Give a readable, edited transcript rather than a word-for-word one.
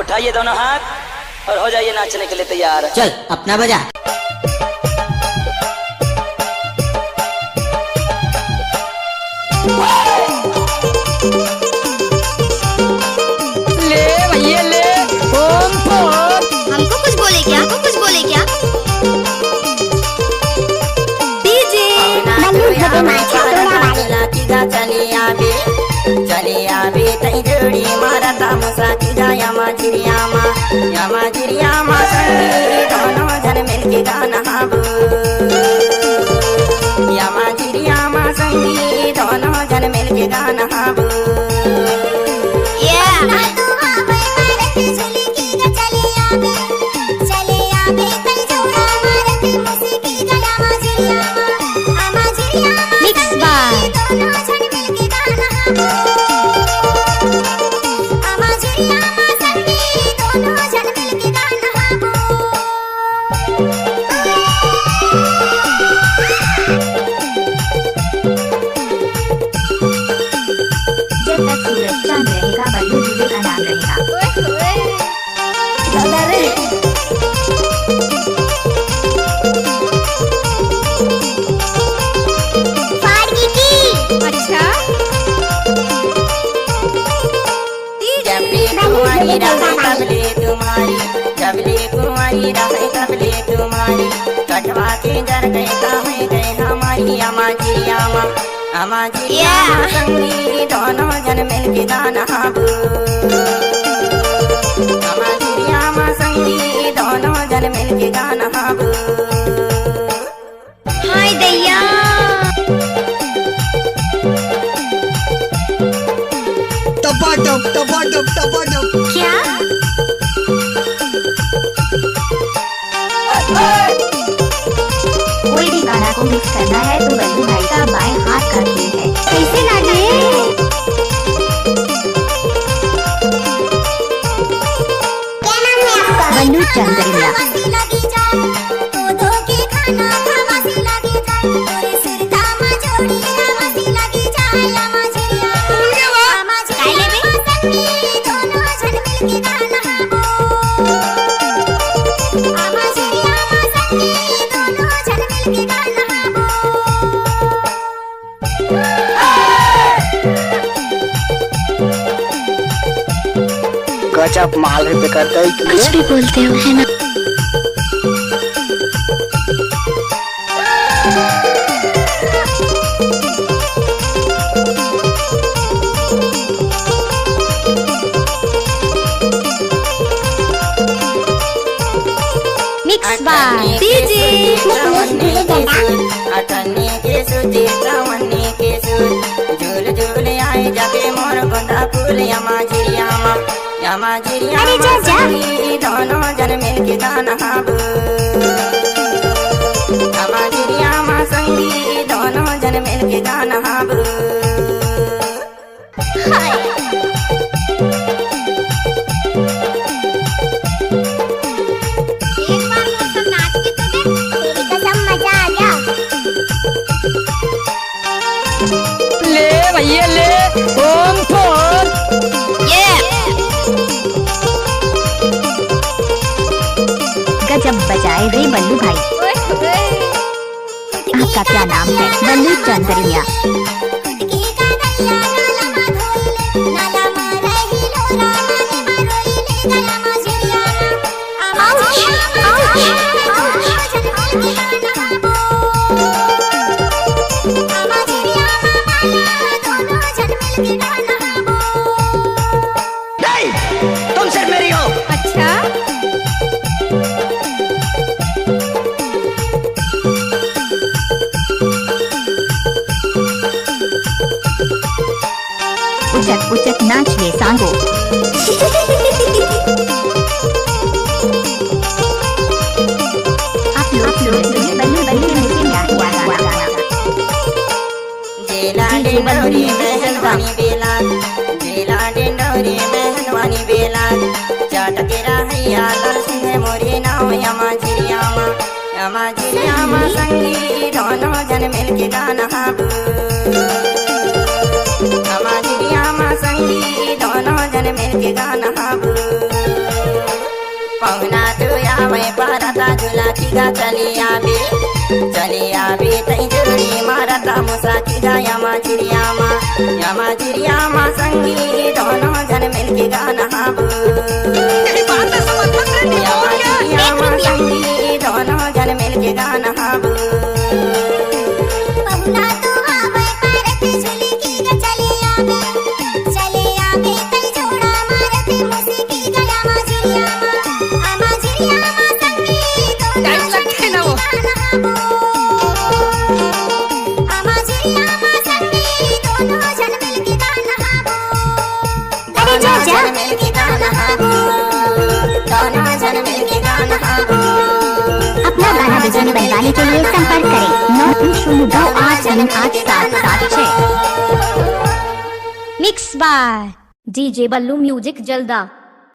उठाइए दोनों हाथ और हो जाइए नाचने के लिए तैयार। चल अपना बजा। ले भैया ले ओम फोम। हमको कुछ बोले क्या? हमको कुछ बोले क्या? डीजे चली आवे तई जोड़ी मारा तामसा की गाया माजिरियामा या माजिरियामा संगी दोनों जन मिलके गाना हाबू या माजिरियामा संगी दोनों जन मिलके गाना हाबू। जबले कुमारी रहे तबले तुम्हारी कटवा के जर गए कहाँ गए हमारी अमाजिरियामा अमाजिरियामा संगी दोनों जन मिलके गाना हाबू अमाजिरियामा संगी दोनों जन मिलके गाना हाबू। हाय दैया टपाटप क्या? कोई भी गाना को मिक्स करना है तो बल्लू भाई का बाएं हाथ का खेल है। कैसे लागे? क्या नाम है आपका? बल्लू चंद्रिया। गजब माल है बेकार कुछ भी बोलते हो है ना? मिक्स बाय डीजे अठन्नी के सुती चवन्नी के सुर झूल झूल आए जाके मोर गोंदा फूल यमाजिरियामा यमाजिरियामा संगी दोनों जन मिलके गाना हाबू यमाजिरियामा संगी दोनों जन मिलके गाना हाबू। ले भैया ले ओम फोम। गजब बजाए रे बल्लू भाई। आपका क्या नाम है? बल्लू चंद्रिया। तुम सिर्फ मेरी हो। अच्छा उचक उचक नाच रे सांगो। आप लोग सुनिए बल्लू बल्लू में से क्या हुआ गाना। जेला डेंडोरी मेहनवानी बेला जेला डेंडोरी मेहनवानी बेला चाटके रहिया लाल सिंह मोरी नाव यमाजिरियामा यमाजिरियामा संगी दोनों जन मिलके गाना हाबू यमाजिरियामा संगी दोनों जन मिलके गाना हाबू। पहुना तू आवे परता झूला की गा चली आवे तई जोड़ी मारता मुसा की गा यमा चिड़िया संगी दोनों जन मिल के गाना हाबू संगी दोनों जन मिल के गाना हाबू पहुना तू आवे परत झूली की गा चली आवे तई जोड़ा मारते मुसी की गा यमा चिड़िया संगी टाइम लगते ना वो अपना गाना बिजली बनवाने के लिए संपर्क करें 92028387776। Mix by DJ Ballu music जल्दा।